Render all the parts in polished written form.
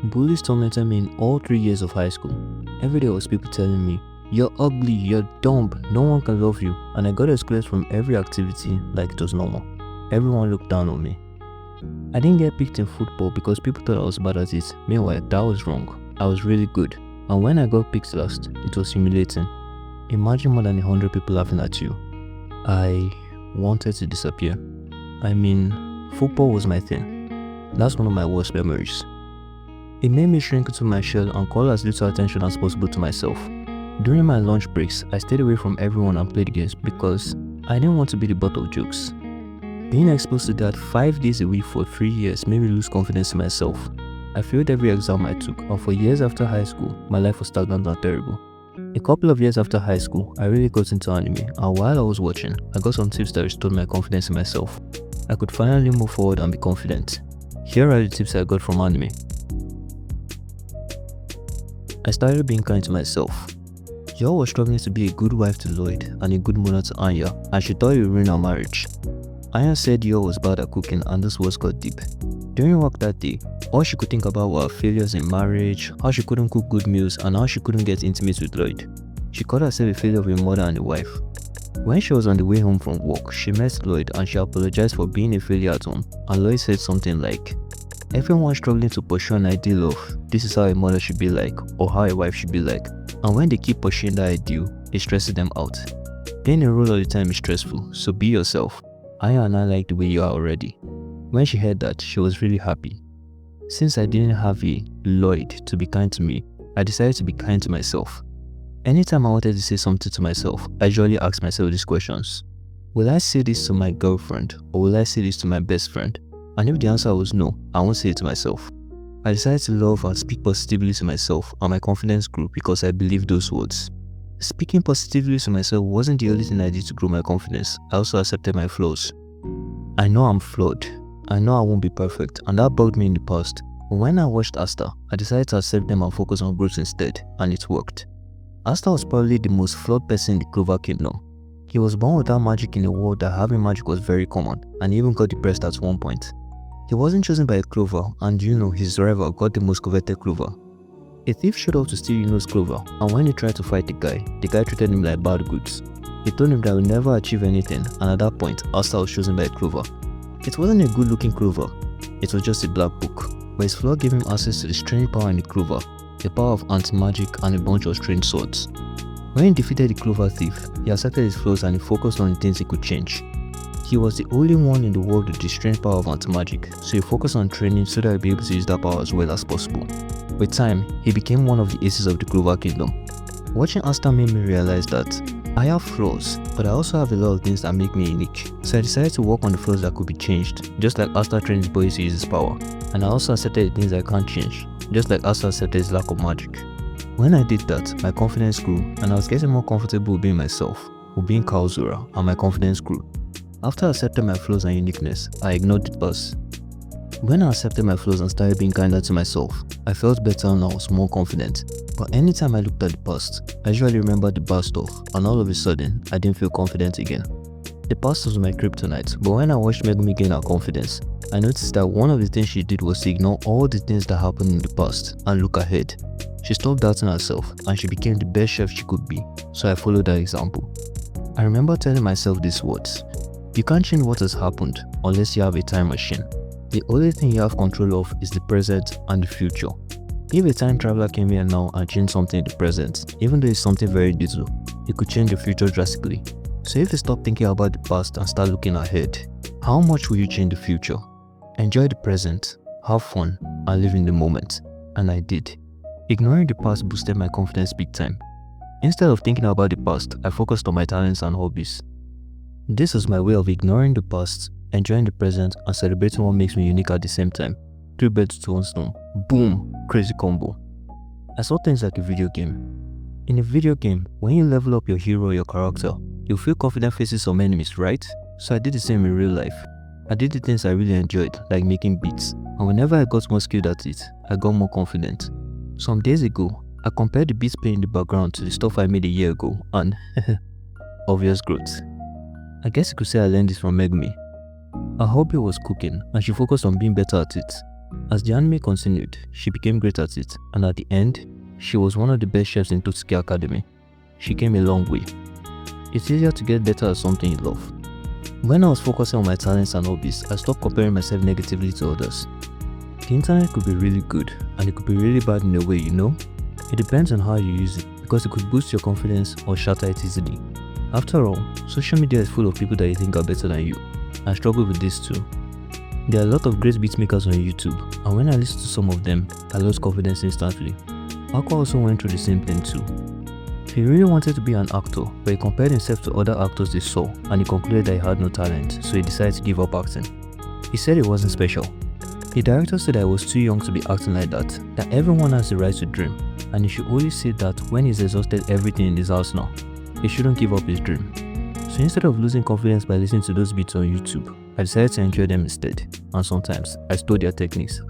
Bullies tormented me in all 3 years of high school. Every day was people telling me, "You're ugly, you're dumb, no one can love you," and I got excluded from every activity like it was normal. Everyone looked down on me. I didn't get picked in football because people thought I was bad at it. Meanwhile, that was wrong. I was really good. And when I got picked last, it was humiliating. Imagine more than 100 people laughing at you. I wanted to disappear. I mean, football was my thing. That's one of my worst memories. It made me shrink into my shell and call as little attention as possible to myself. During my lunch breaks, I stayed away from everyone and played games because I didn't want to be the butt of jokes. Being exposed to that 5 days a week for 3 years made me lose confidence in myself. I failed every exam I took, and for years after high school, my life was stagnant and terrible. A couple of years after high school, I really got into anime, and while I was watching, I got some tips that restored my confidence in myself. I could finally move forward and be confident. Here are the tips I got from anime. I started being kind to myself. Yo was struggling to be a good wife to Lloyd and a good mother to Anya, and she thought it would ruin our marriage. Anya said Yo was bad at cooking and this was got deep. During work that day, all she could think about were failures in marriage, how she couldn't cook good meals, and how she couldn't get intimate with Lloyd. She called herself a failure of a mother and a wife. When she was on the way home from work, she met Lloyd and she apologized for being a failure at home, and Lloyd said something like, "Everyone struggling to pursue an ideal of this is how a mother should be like or how a wife should be like, and when they keep pursuing that ideal, it stresses them out. Being a role all the time is stressful, so be yourself. Aya and I like the way you are already." When she heard that, she was really happy. Since I didn't have a Lloyd to be kind to me, I decided to be kind to myself. Anytime I wanted to say something to myself, I usually ask myself these questions. Will I say this to my girlfriend or will I say this to my best friend? And if the answer was no, I won't say it to myself. I decided to love and speak positively to myself, and my confidence grew because I believed those words. Speaking positively to myself wasn't the only thing I did to grow my confidence. I also accepted my flaws. I know I'm flawed. I know I won't be perfect, and that bugged me in the past. But when I watched Asta, I decided to accept them and focus on growth instead, and it worked. Asta was probably the most flawed person in the Clover Kingdom. He was born without magic in a world that having magic was very common, and he even got depressed at one point. He wasn't chosen by a clover, and his rival got the most coveted clover. A thief showed up to steal Yuno's clover, and when he tried to fight the guy treated him like bad goods. He told him that he would never achieve anything, and at that point, Asta was chosen by a clover. It wasn't a good looking clover, it was just a black book, but his flaw gave him access to the strange power in the clover, the power of anti-magic and a bunch of strange swords. When he defeated the clover thief, he accepted his flaws and he focused on the things he could change. He was the only one in the world with the strange power of anti-magic, so he focused on training so that he'd be able to use that power as well as possible. With time, he became one of the aces of the Clover Kingdom. Watching Asta made me realize that I have flaws, but I also have a lot of things that make me unique. So I decided to work on the flaws that could be changed, just like Asta trained his body to use his power. And I also accepted the things I can't change, just like Asta accepted his lack of magic. When I did that, my confidence grew, and I was getting more comfortable with being myself, with being Kaozura, and my confidence grew. After accepting my flaws and uniqueness, I ignored the past. When I accepted my flaws and started being kinder to myself, I felt better and I was more confident. But anytime I looked at the past, I usually remembered the bad stuff, and all of a sudden, I didn't feel confident again. The past was my kryptonite, but when I watched Megumi gain her confidence, I noticed that one of the things she did was to ignore all the things that happened in the past and look ahead. She stopped doubting herself and she became the best chef she could be, so I followed that example. I remember telling myself these words: you can't change what has happened unless you have a time machine. The only thing you have control of is the present and the future. If a time traveler came here now and changed something in the present, even though it's something very little, it could change the future drastically. So if you stop thinking about the past and start looking ahead, how much will you change the future? Enjoy the present, have fun, and live in the moment. And I did. Ignoring the past boosted my confidence big time. Instead of thinking about the past, I focused on my talents and hobbies. This was my way of ignoring the past, enjoying the present, and celebrating what makes me unique at the same time. 3 birds to 1 stone. Boom! Crazy combo. I saw things like a video game. In a video game, when you level up your hero or your character, you'll feel confident facing some enemies, right? So I did the same in real life. I did the things I really enjoyed, like making beats, and whenever I got more skilled at it, I got more confident. Some days ago, I compared the beats playing in the background to the stuff I made a year ago, and obvious growth. I guess you could say I learned this from Megumi. Her hobby was cooking, and she focused on being better at it. As the anime continued, she became great at it, and at the end, she was one of the best chefs in Totsuki Academy. She came a long way. It's easier to get better at something you love. When I was focusing on my talents and hobbies, I stopped comparing myself negatively to others. The internet could be really good, and it could be really bad in a way, It depends on how you use it, because it could boost your confidence or shatter it easily. After all, social media is full of people that you think are better than you. I struggle with this too. There are a lot of great beatmakers on YouTube, and when I listen to some of them, I lose confidence instantly. Aqua also went through the same thing too. He really wanted to be an actor, but he compared himself to other actors they saw, and he concluded that he had no talent, so he decided to give up acting. He said he wasn't special. The director said that he was too young to be acting like that everyone has the right to dream, and he should only say that when he's exhausted everything in his arsenal. He shouldn't give up his dream. So instead of losing confidence by listening to those beats on YouTube, I decided to enjoy them instead, and sometimes I stole their techniques.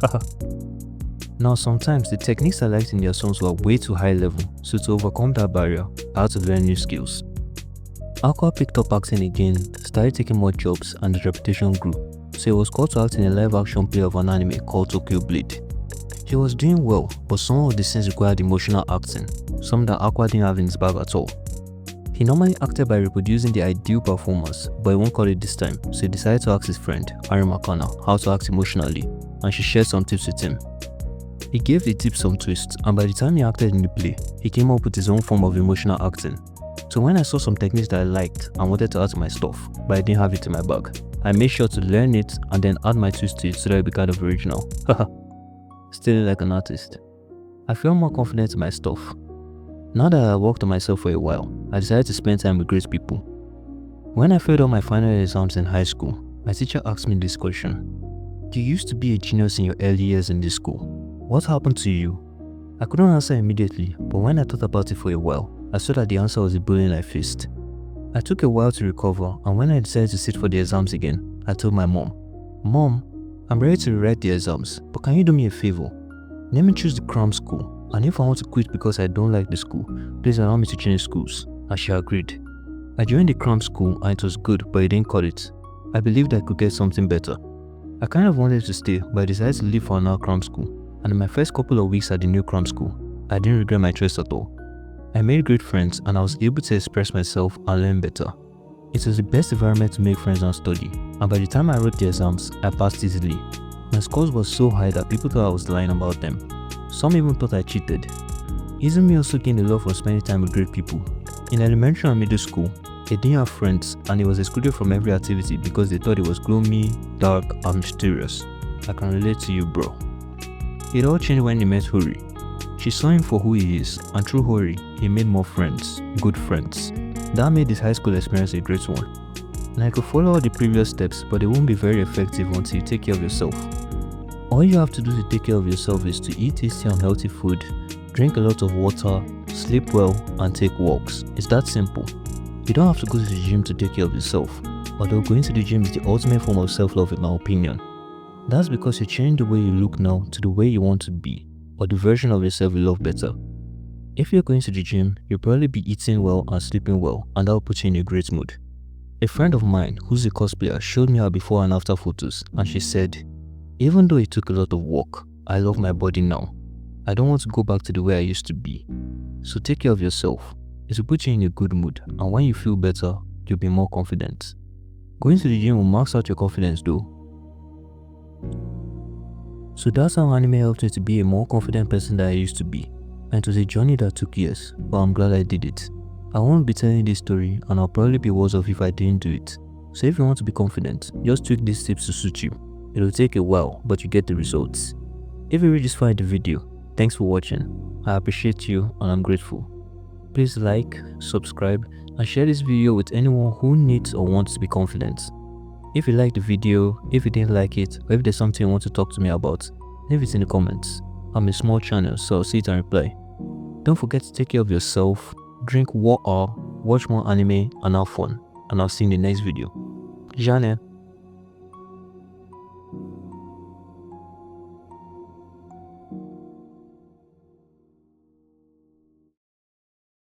Now sometimes the techniques I liked in their songs were way too high level, so to overcome that barrier, I had to learn new skills. Aqua picked up acting again, started taking more jobs, and his reputation grew, so he was called to act in a live action play of an anime called Bullied. He was doing well, but some of the scenes required emotional acting, some that Aqua didn't have in his bag at all. He normally acted by reproducing the ideal performance, but he won't call it this time, so he decided to ask his friend, Ari Makana, how to act emotionally, and she shared some tips with him. He gave the tips some twists, and by the time he acted in the play, he came up with his own form of emotional acting. So when I saw some techniques that I liked and wanted to add to my stuff, but I didn't have it in my bag, I made sure to learn it and then add my twist to it so that it would be kind of original. Still like an artist. I feel more confident in my stuff. Now that I worked on myself for a while, I decided to spend time with great people. When I failed all my final exams in high school, my teacher asked me this question: "You used to be a genius in your early years in this school. What happened to you?" I couldn't answer immediately, but when I thought about it for a while, I saw that the answer was the bullying I faced. I took a while to recover, and when I decided to sit for the exams again, I told my mom, "Mom, I'm ready to rewrite the exams, but can you do me a favor? Let me choose the cram school, and if I want to quit because I don't like the school, please allow me to change schools," and she agreed. I joined the cram school and it was good, but it didn't cut it. I believed I could get something better. I kind of wanted to stay, but I decided to leave for another cram school, and in my first couple of weeks at the new cram school, I didn't regret my choice at all. I made great friends and I was able to express myself and learn better. It was the best environment to make friends and study, and by the time I wrote the exams, I passed easily. My scores were so high that people thought I was lying about them. Some even thought I cheated. Izumi also gained a lot from spending time with great people. In elementary and middle school, he didn't have friends and he was excluded from every activity because they thought he was gloomy, dark, and mysterious. I can relate to you, bro. It all changed when he met Hori. She saw him for who he is, and through Hori, he made more friends, good friends. That made his high school experience a great one. And I could follow all the previous steps, but they won't be very effective until you take care of yourself. All you have to do to take care of yourself is to eat tasty and healthy food, drink a lot of water, sleep well, and take walks. It's that simple. You don't have to go to the gym to take care of yourself, although going to the gym is the ultimate form of self-love in my opinion. That's because you're changing the way you look now to the way you want to be, or the version of yourself you love better. If you're going to the gym, you'll probably be eating well and sleeping well, and that'll put you in a great mood. A friend of mine, who's a cosplayer, showed me her before and after photos, and she said, "Even though it took a lot of work, I love my body now. I don't want to go back to the way I used to be." So take care of yourself. It will put you in a good mood, and when you feel better, you'll be more confident. Going to the gym will max out your confidence though. So that's how anime helped me to be a more confident person than I used to be. And it was a journey that took years, but I'm glad I did it. I won't be telling this story and I'll probably be worse off if I didn't do it. So if you want to be confident, just tweak these tips to suit you. It'll take a while, but you get the results. If you reached this far in the video, thanks for watching. I appreciate you and I'm grateful. Please like, subscribe, and share this video with anyone who needs or wants to be confident. If you liked the video, if you didn't like it, or if there's something you want to talk to me about, leave it in the comments. I'm a small channel, so I'll see it and reply. Don't forget to take care of yourself, drink water, watch more anime, and have fun. And I'll see you in the next video. Jane.